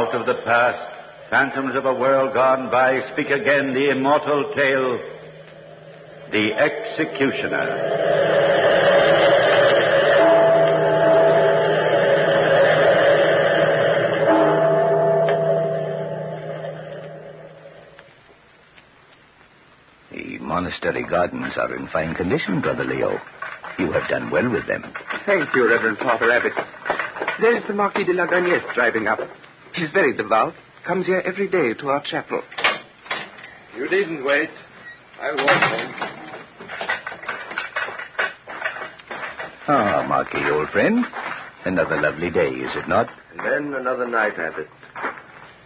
Out of the past, phantoms of a world gone by, speak again the immortal tale, The Executioner. The monastery gardens are in fine condition, Brother Leo. You have done well with them. Thank you, Reverend Father Abbot. There's the Marquis de la Gagnette driving up. He's very devout. Comes here every day to our chapel. You needn't wait. I'll walk home. Ah, Marquis, old friend. Another lovely day, is it not? And then another night, Abbot.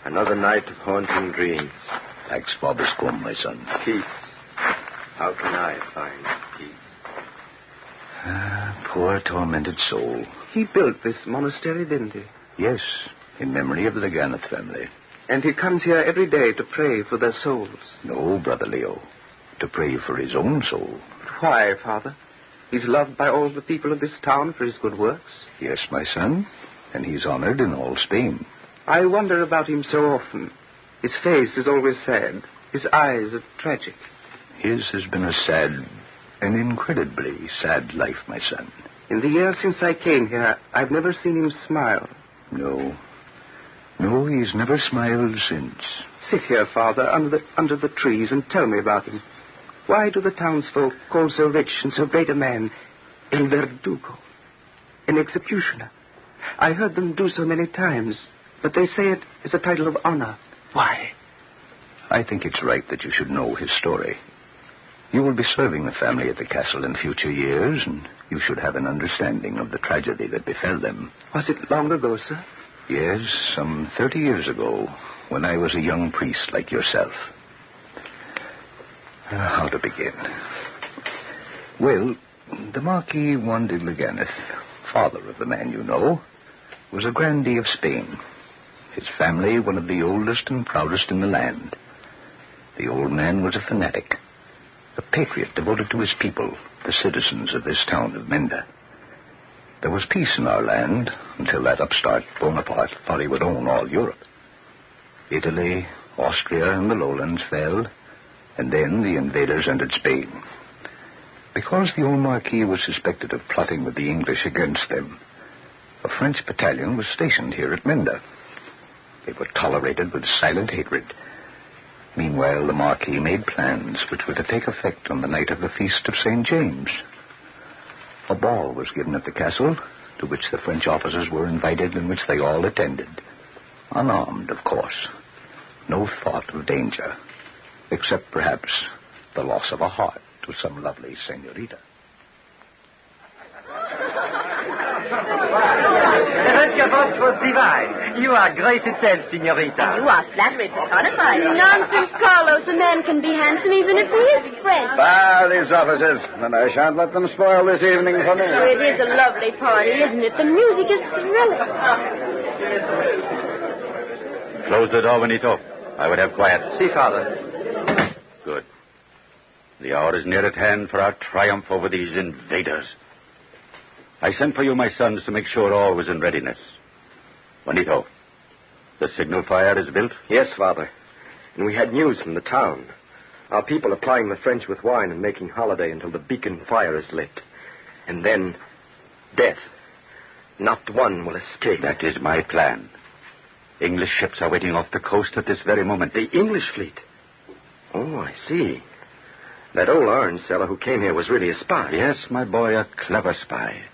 Another night of haunting dreams. Pax vobiscum, my son. Peace. How can I find peace? Ah, poor tormented soul. He built this monastery, didn't he? Yes, in memory of the Leganeth family. And he comes here every day to pray for their souls. No, Brother Leo. To pray for his own soul. But why, Father? He's loved by all the people of this town for his good works. Yes, my son. And he's honored in all Spain. I wonder about him so often. His face is always sad. His eyes are tragic. His has been a sad, an incredibly sad life, my son. In the years since I came here, I've never seen him smile. No, he's never smiled since. Sit here, Father, under the trees and tell me about him. Why do the townsfolk call so rich and so great a man El Verdugo, an executioner? I heard them do so many times, but they say it is a title of honor. Why? I think it's right that you should know his story. You will be serving the family at the castle in future years, and you should have an understanding of the tragedy that befell them. Was it long ago, sir? Yes, some 30 years ago, when I was a young priest like yourself. How to begin? Well, the Marquis Juan de Leganeth, father of the man you know, was a grandee of Spain. His family, one of the oldest and proudest in the land. The old man was a fanatic, a patriot devoted to his people, the citizens of this town of Menda. There was peace in our land until that upstart Bonaparte thought he would own all Europe. Italy, Austria, and the lowlands fell, and then the invaders entered Spain. Because the old Marquis was suspected of plotting with the English against them, a French battalion was stationed here at Menda. They were tolerated with silent hatred. Meanwhile, the Marquis made plans which were to take effect on the night of the Feast of St. James. A ball was given at the castle, to which the French officers were invited and which they all attended. Unarmed, of course. No thought of danger, except perhaps the loss of a heart to some lovely senorita. The first vote was divine. You are grace itself, senorita. You are flattery personified. Nonsense, Carlos. A man can be handsome even if he is French. These officers, and I shan't let them spoil this evening for me. Oh, it is a lovely party, isn't it? The music is thrilling. Close the door, Benito. I would have quiet. Si, Father. Good. The hour is near at hand for our triumph over these invaders. I sent for you, my sons, to make sure all was in readiness. Benito, the signal fire is built? Yes, Father. And we had news from the town. Our people are plying the French with wine and making holiday until the beacon fire is lit. And then, death. Not one will escape. That is my plan. English ships are waiting off the coast at this very moment. The English fleet? Oh, I see. That old orange seller who came here was really a spy. Yes, my boy, a clever spy.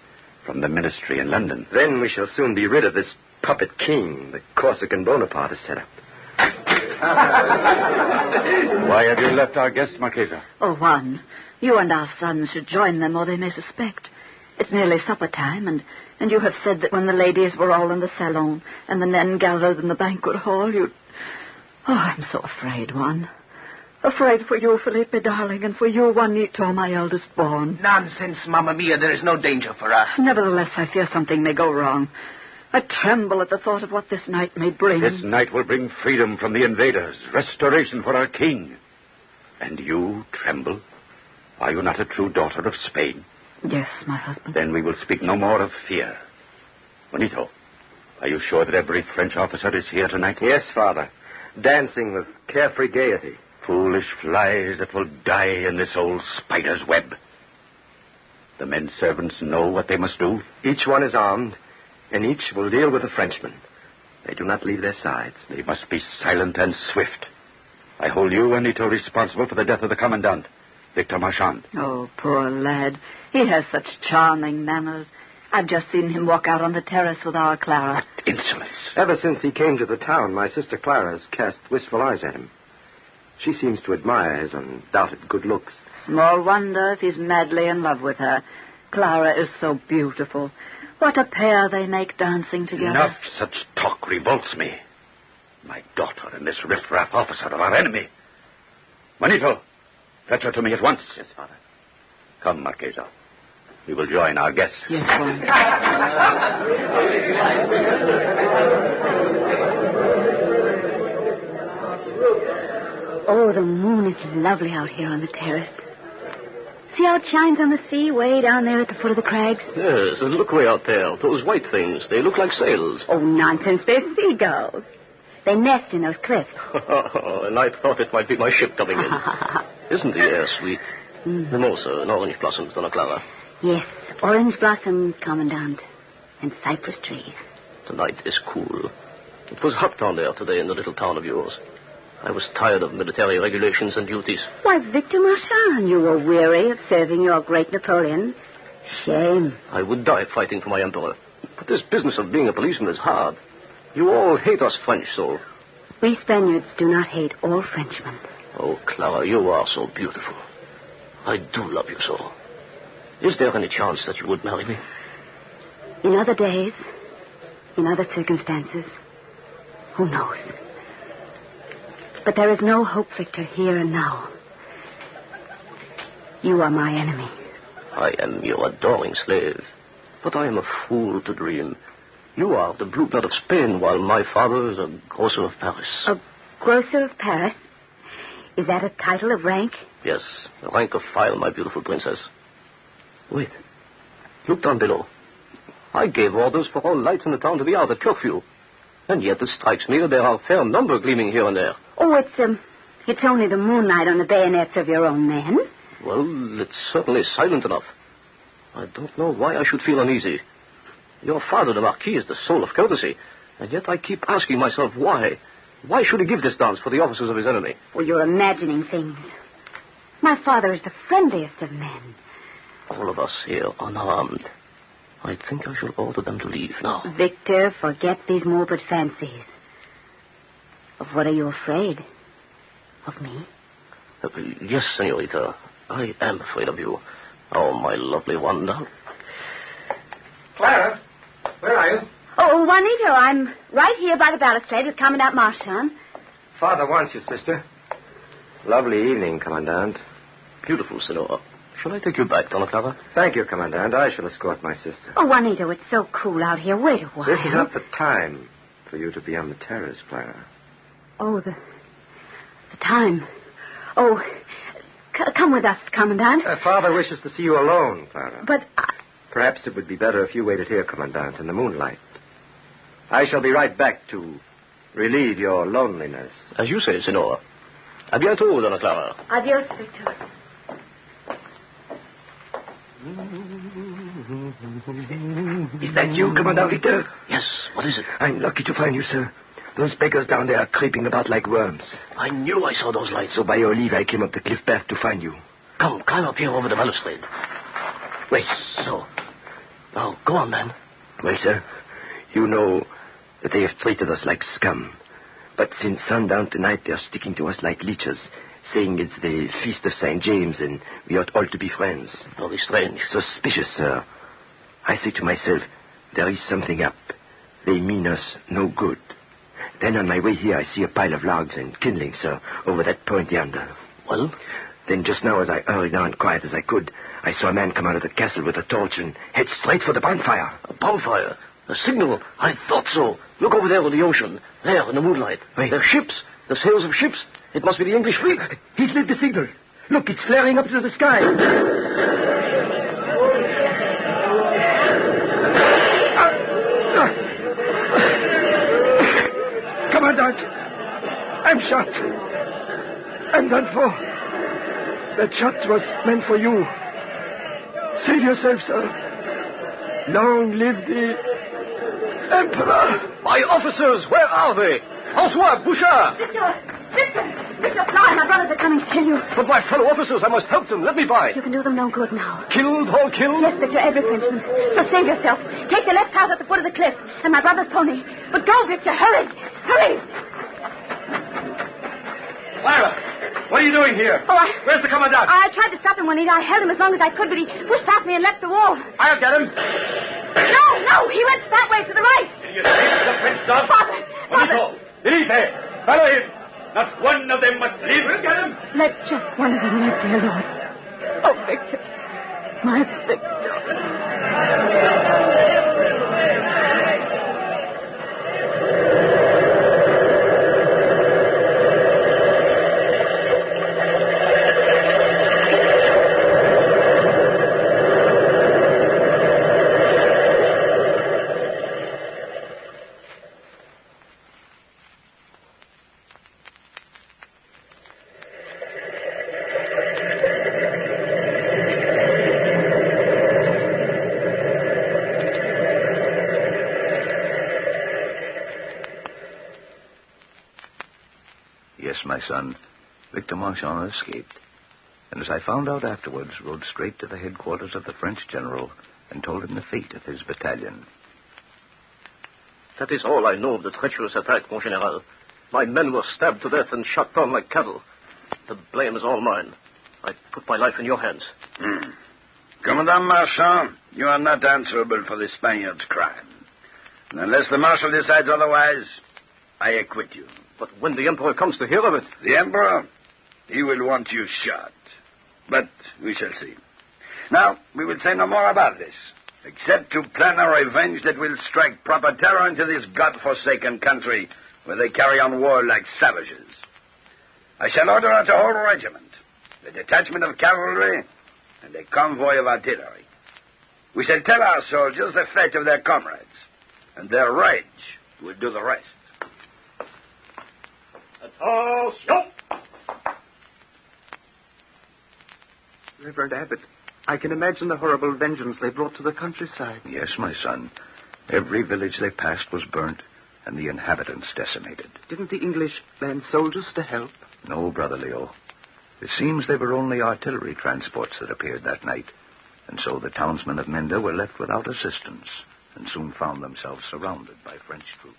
From the ministry in London. Then we shall soon be rid of this puppet king the Corsican Bonaparte has set up. Why have you left our guests, Marquesa? Oh, Juan, you and our sons should join them, or they may suspect. It's nearly supper time, and you have said that when the ladies were all in the salon and the men gathered in the banquet hall, you'd... Oh, I'm so afraid, Juan. Afraid for you, Felipe, darling, and for you, Juanito, my eldest born. Nonsense, Mamma Mia. There is no danger for us. Nevertheless, I fear something may go wrong. I tremble at the thought of what this night may bring. This night will bring freedom from the invaders, restoration for our king. And you tremble? Are you not a true daughter of Spain? Yes, my husband. Then we will speak no more of fear. Juanito, Are you sure that every French officer is here tonight? Yes, Father. Dancing with carefree gaiety. Foolish flies that will die in this old spider's web. The men servants know what they must do. Each one is armed, and each will deal with the Frenchman. They do not leave their sides. They must be silent and swift. I hold you, Anito, responsible for the death of the commandant, Victor Marchand. Oh, poor lad. He has such charming manners. I've just seen him walk out on the terrace with our Clara. What insolence. Ever since he came to the town, my sister Clara has cast wistful eyes at him. She seems to admire his undoubted good looks. Small wonder if he's madly in love with her. Clara is so beautiful. What a pair they make dancing together. Enough such talk revolts me. My daughter and this riffraff officer of our enemy. Manito, fetch her to me at once. Yes, Father. Come, Marquesa. We will join our guests. Yes, Juan. Oh, the moon is lovely out here on the terrace. See how it shines on the sea way down there at the foot of the crags? Yes, and look way out there. Those white things, they look like sails. Oh, nonsense. They're seagulls. They nest in those cliffs. And I thought it might be my ship coming in. Isn't the air sweet? Mimosa and orange blossoms, Donna Clara. Yes, orange blossoms, Commandant, and cypress trees. The night is cool. It was hot down there today in the little town of yours. I was tired of military regulations and duties. Why, Victor Marchand, you were weary of serving your great Napoleon. Shame. I would die fighting for my emperor. But this business of being a policeman is hard. You all hate us French so. We Spaniards do not hate all Frenchmen. Oh, Clara, you are so beautiful. I do love you so. Is there any chance that you would marry me? In other days, in other circumstances, who knows? But there is no hope, Victor, here and now. You are my enemy. I am your adoring slave. But I am a fool to dream. You are the blue blood of Spain, while my father is a grocer of Paris. A grocer of Paris? Is that a title of rank? Yes, the rank of file, my beautiful princess. Wait. Look down below. I gave orders for all lights in the town to be out at curfew. And yet it strikes me that there are a fair number gleaming here and there. Oh, it's only the moonlight on the bayonets of your own men. Well, it's certainly silent enough. I don't know why I should feel uneasy. Your father, the Marquis, is the soul of courtesy. And yet I keep asking myself why. Why should he give this dance for the officers of his enemy? Well, you're imagining things. My father is the friendliest of men. All of us here unarmed. I think I shall order them to leave now. Victor, forget these morbid fancies. Of what are you afraid? Of me? Yes, senorita. I am afraid of you. Oh, my lovely Wanda. Clara, where are you? Oh, Juanito, I'm right here by the balustrade with Commandant Marchand. Father wants you, sister. Lovely evening, Commandant. Beautiful, senor. Shall I take you back, Donna Clara? Thank you, Commandant. I shall escort my sister. Oh, Juanito, it's so cool out here. Wait a while. This is not the time for you to be on the terrace, Clara. Oh, the time. Oh, come with us, Commandant. Father wishes to see you alone, Clara. But Perhaps it would be better if you waited here, Commandant, in the moonlight. I shall be right back to relieve your loneliness. As you say, senor. A bientôt, Donna Clara. Adios, Victor. Is that you, Commandant Victor? Yes, what is it? I'm lucky to find you, sir. Those beggars down there are creeping about like worms. I knew I saw those lights. So by your leave, I came up the cliff path to find you. Come, climb up here over the balustrade. Wait. So. Now, go on, man. Well, sir, you know that they have treated us like scum. But since sundown tonight, they're sticking to us like leeches, saying it's the feast of St. James and we ought all to be friends. Very strange. Suspicious, sir. I say to myself, there is something up. They mean us no good. Then on my way here, I see a pile of logs and kindling, sir, over that point yonder. Well? Then just now, as I hurried on quiet as I could, I saw a man come out of the castle with a torch and head straight for the bonfire. A bonfire? A signal? I thought so. Look over there on the ocean. There, in the moonlight. Wait. There are ships. The sails of ships. It must be the English fleet. He's lit the signal. Look, it's flaring up to the sky. I'm shot. I'm done for. That shot was meant for you. Save yourself, sir. Long live the Emperor. My officers, where are they? François, Bouchard! Victor, fly. My brothers are coming to kill you. But my fellow officers, I must help them. Let me by. You can do them no good now. Killed, all killed? Yes, Victor, every Frenchman. So save yourself. Take the left path at the foot of the cliff, and my brother's pony. But go, Victor, hurry. Hurry. Clara, what are you doing here? Oh, Where's the commandant? I tried to stop him when I held him as long as I could, but he pushed past me and left the wall. I'll get him. No, he went that way to the right. You think the French dog? Father. Elise, follow him. Not one of them must live. We'll get him. Let just one of them live, dear Lord. Oh, Victor. My Victor. Yes, my son, Victor Marchand escaped, and as I found out afterwards, rode straight to the headquarters of the French general and told him the fate of his battalion. That is all I know of the treacherous attack, mon général. My men were stabbed to death and shot down like cattle. The blame is all mine. I put my life in your hands. Commandant Marchand, you are not answerable for the Spaniards' crime. And unless the Marshal decides otherwise, I acquit you. But when the Emperor comes to hear of it... The Emperor? He will want you shot. But we shall see. Now, we will say no more about this, except to plan a revenge that will strike proper terror into this God-forsaken country where they carry on war like savages. I shall order out a whole regiment, a detachment of cavalry, and a convoy of artillery. We shall tell our soldiers the fate of their comrades, and their rage will do the rest. Attention! Reverend Abbot, I can imagine the horrible vengeance they brought to the countryside. Yes, my son. Every village they passed was burnt, and the inhabitants decimated. Didn't the English lend soldiers to help? No, Brother Leo. It seems they were only artillery transports that appeared that night, and so the townsmen of Menda were left without assistance, and soon found themselves surrounded by French troops.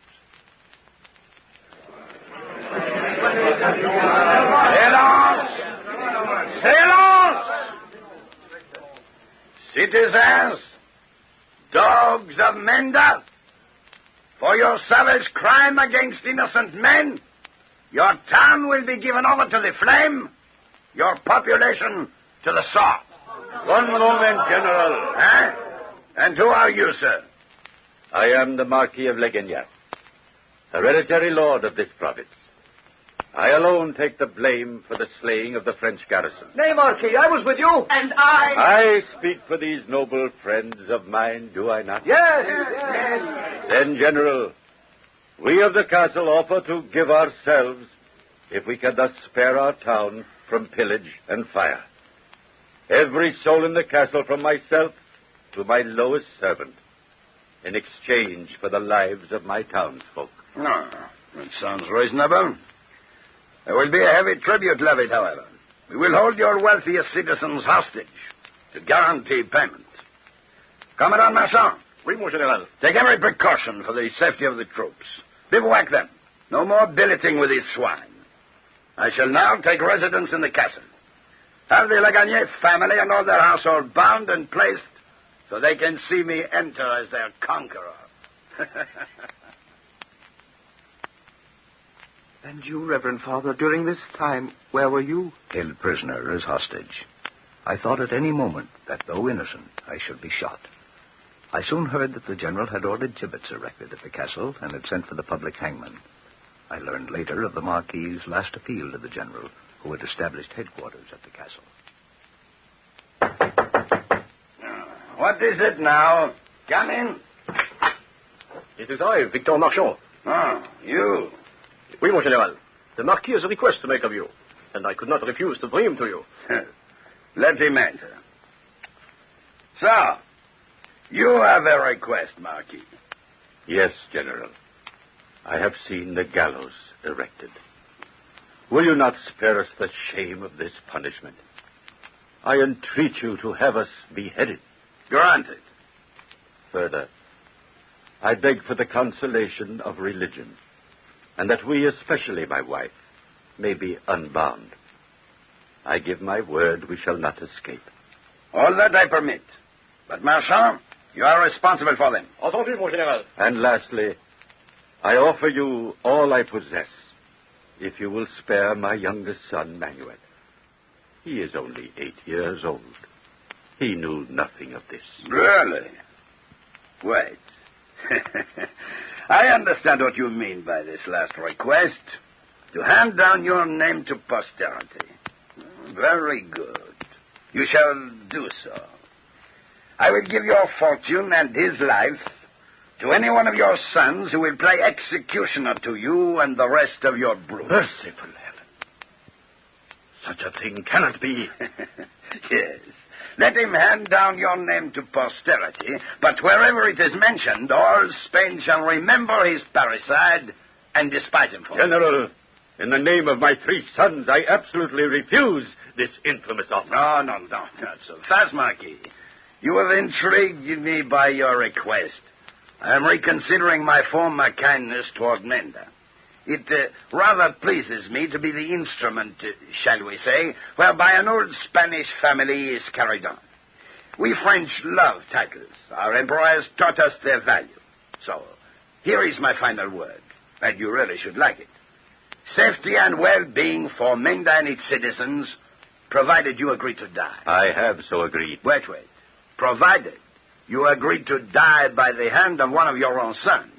Silence! Silence! Citizens, dogs of Menda, for your savage crime against innocent men, your town will be given over to the flame, your population to the sword. One moment, General. Eh? And who are you, sir? I am the Marquis of Legagnac, hereditary lord of this province. I alone take the blame for the slaying of the French garrison. Nay, Marquis, I was with you. And I... I speak for these noble friends of mine, do I not? Yes. Then, General, we of the castle offer to give ourselves, if we can thus spare our town from pillage and fire. Every soul in the castle, from myself to my lowest servant, in exchange for the lives of my townsfolk. No, that sounds reasonable. There will be a heavy tribute levied, however. We will hold your wealthiest citizens hostage to guarantee payment. Commandant Marchand. Oui, mon général. Take every precaution for the safety of the troops. Bivouac them. No more billeting with these swine. I shall now take residence in the castle. Have the Legagnac family and all their household bound and placed so they can see me enter as their conqueror. And you, Reverend Father, during this time, where were you? Held prisoner as hostage. I thought at any moment that, though innocent, I should be shot. I soon heard that the general had ordered gibbets erected at the castle and had sent for the public hangman. I learned later of the Marquis's last appeal to the general, who had established headquarters at the castle. What is it now? Come in. It is I, Victor Marchand. Oh, you. Oui, mon général. The Marquis has a request to make of you, and I could not refuse to bring him to you. Let him enter. So, you have a request, Marquis. Yes, General. I have seen the gallows erected. Will you not spare us the shame of this punishment? I entreat you to have us beheaded. Granted. Further, I beg for the consolation of religion, and that we, especially my wife, may be unbound. I give my word we shall not escape. All that I permit. But, Marchand, you are responsible for them. Entendu, mon général. And lastly, I offer you all I possess, if you will spare my youngest son, Manuel. He is only 8 years old. He knew nothing of this. Really? Wait. I understand what you mean by this last request. To hand down your name to posterity. Very good. You shall do so. I will give your fortune and his life to any one of your sons who will play executioner to you and the rest of your brood. Merciful heaven. Such a thing cannot be. Yes. Let him hand down your name to posterity, but wherever it is mentioned, all Spain shall remember his parricide and despise him for it. General, in the name of my 3 sons, I absolutely refuse this infamous offer. No, not so fast, Marquis. You have intrigued me by your request. I am reconsidering my former kindness toward Menda. It rather pleases me to be the instrument, shall we say, whereby an old Spanish family is carried on. We French love titles. Our emperor has taught us their value. So, here is my final word, and you really should like it. Safety and well-being for Menda and its citizens, provided you agree to die. I have so agreed. Wait. Provided you agree to die by the hand of one of your own sons,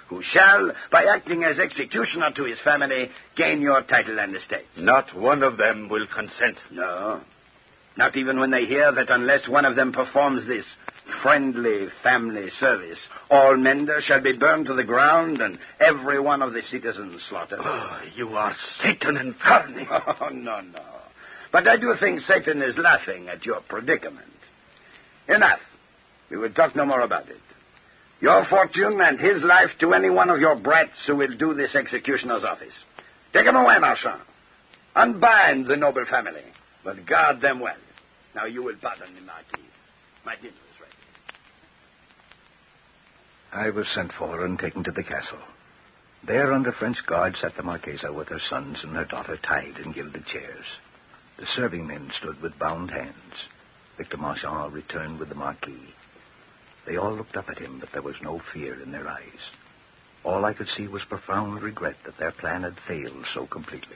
who shall, by acting as executioner to his family, gain your title and estate. Not one of them will consent. No. Not even when they hear that unless one of them performs this friendly family service, all Menda shall be burned to the ground and every one of the citizens slaughtered. Oh, you are Satan incarnate. Oh, no. But I do think Satan is laughing at your predicament. Enough. We will talk no more about it. Your fortune and his life to any one of your brats who will do this executioner's office. Take him away, Marchand. Unbind the noble family, but guard them well. Now you will pardon me, Marquis. My dinner is ready. I was sent for and taken to the castle. There, under French guard, sat the Marquesa with her sons and her daughter tied in gilded chairs. The serving men stood with bound hands. Victor Marchand returned with the Marquis. They all looked up at him, but there was no fear in their eyes. All I could see was profound regret that their plan had failed so completely.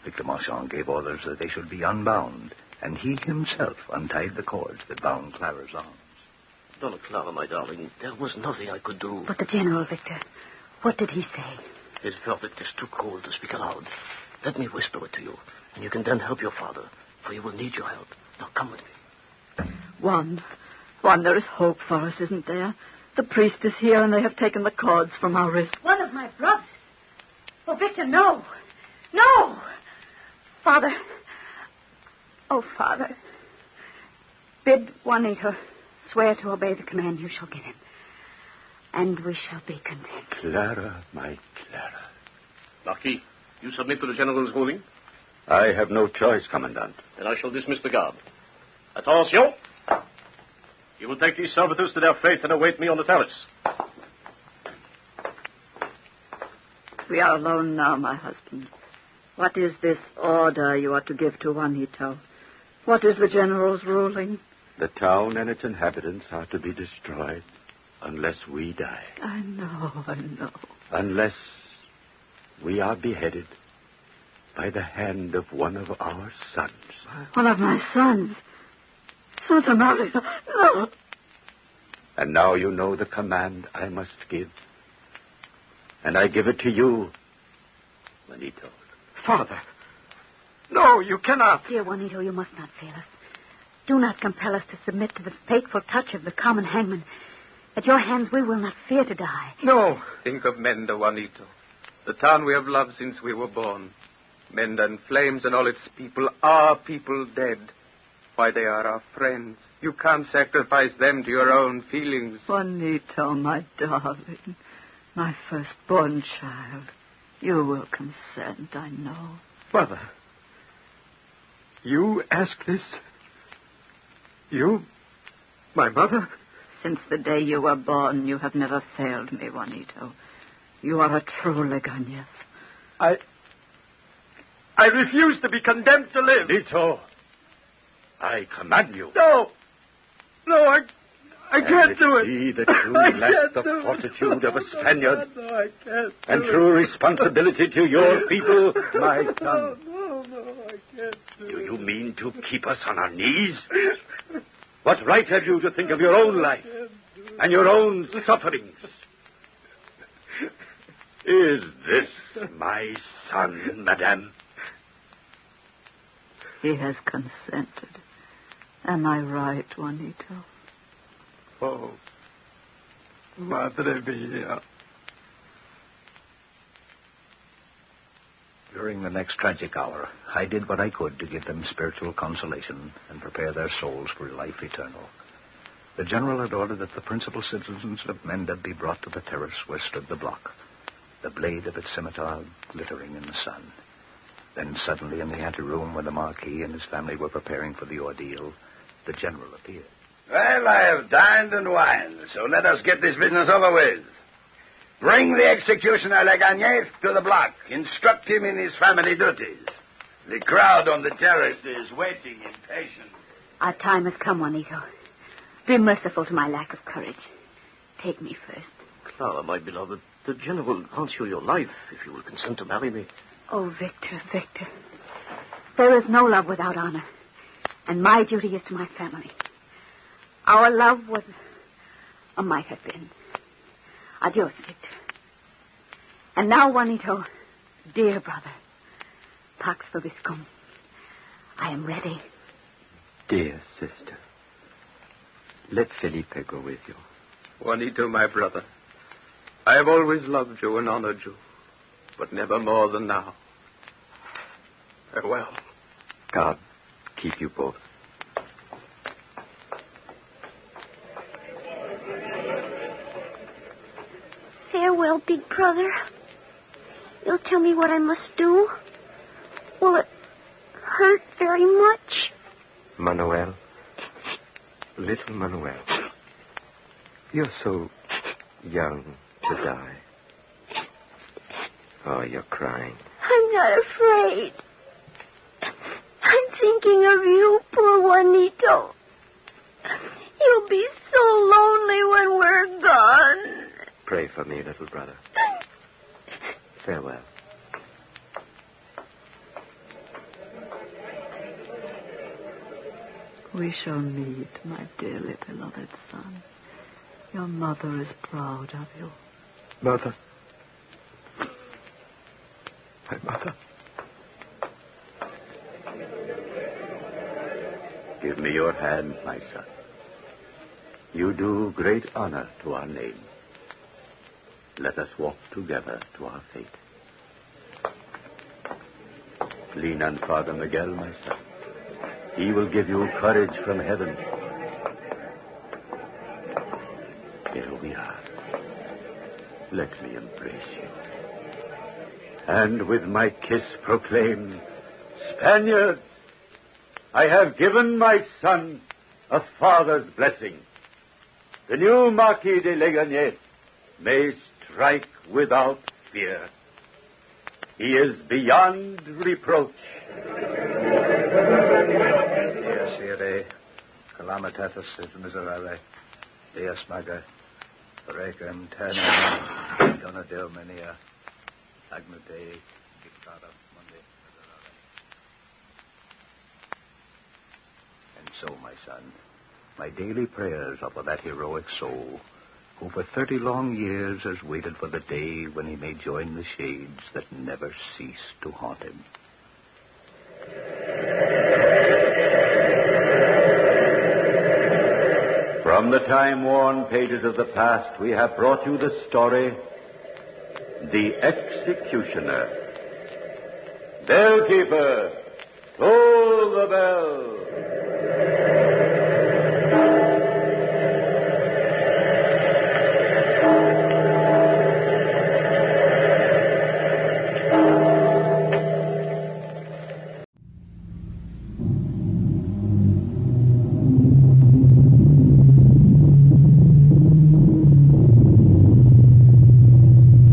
Victor Marchand gave orders that they should be unbound, and he himself untied the cords that bound Clara's arms. Donna Clara, my darling, there was nothing I could do. But the General, Victor, what did he say? His verdict is too cold to speak aloud. Let me whisper it to you, and you can then help your father, for you will need your help. Now come with me. Juan, there is hope for us, isn't there? The priest is here, and they have taken the cords from our wrists. One of my brothers. Oh, Victor, no. No! Father. Oh, Father. Bid Juanito swear to obey the command you shall give him. And we shall be content. Clara, my Clara. Marquis, you submit to the General's ruling? I have no choice, Commandant. Then I shall dismiss the guard. Attention! You will take these servitors to their fate and await me on the terrace. We are alone now, my husband. What is this order you are to give to Juanito? What is the General's ruling? The town and its inhabitants are to be destroyed unless we die. I know. Unless we are beheaded by the hand of one of our sons. One of my sons? Santa Maria, no. And now you know the command I must give. And I give it to you, Juanito. Father. No, you cannot. Dear Juanito, you must not fail us. Do not compel us to submit to the fateful touch of the common hangman. At your hands we will not fear to die. No. Think of Menda, Juanito. The town we have loved since we were born. Men and Flames and all its people are people dead. Why, they are our friends. You can't sacrifice them to your own feelings. Juanito, my darling, my firstborn child, you will consent, I know. Mother, you ask this? You, my mother? Since the day you were born, you have never failed me, Juanito. You are a true Legañez. I refuse to be condemned to live. Nito, I command you. No, I can't do it. See that you lack the fortitude of a Spaniard. No, I can't. And true responsibility to your people, my son. No, I can't Do you mean to keep us on our knees? What right have you to think of your own life and your own sufferings? Is this my son, madame? He has consented. Am I right, Juanito? Oh, Madre mia. During the next tragic hour, I did what I could to give them spiritual consolation and prepare their souls for life eternal. The general had ordered that the principal citizens of Menda be brought to the terrace where stood the block, the blade of its scimitar glittering in the sun. Then suddenly, in the anteroom where the Marquis and his family were preparing for the ordeal, the general appeared. Well, I have dined and wined, so let us get this business over with. Bring the executioner Legañez to the block. Instruct him in his family duties. The crowd on the terrace is waiting impatient. Our time has come, Juanito. Be merciful to my lack of courage. Take me first. Clara, my beloved, the general grants you your life if you will consent to marry me. Oh, Victor. There is no love without honor. And my duty is to my family. Our love was, or might have been. Adios, Victor. And now, Juanito, dear brother, Pax Vobiscum, I am ready. Dear sister, let Felipe go with you. Juanito, my brother, I have always loved you and honored you, but never more than now. Farewell. God keep you both. Farewell, big brother. You'll tell me what I must do? Will it hurt very much? Manuel, little Manuel, you're so young to die. Oh, you're crying. I'm not afraid. I'm thinking of you, poor Juanito. You'll be so lonely when we're gone. Pray for me, little brother. Farewell. We shall meet, my dearly beloved son. Your mother is proud of you. Mother. My mother. Give me your hand, my son. You do great honor to our name. Let us walk together to our fate. Lean on Father Miguel, my son. He will give you courage from heaven. Here we are. Let me embrace you. And with my kiss proclaim, Spaniards, I have given my son a father's blessing. The new Marquis de Legañez may strike without fear. He is beyond reproach. Dies irae, calamitatis et miserere, Deus maga, recem ternem, dona Deo menia, agna Dei, dictada mundi miserere. And so, my son, my daily prayers are for that heroic soul who for 30 long years has waited for the day when he may join the shades that never cease to haunt him. From the time-worn pages of the past, we have brought you the story, The executioner. Bellkeeper, toll the bell.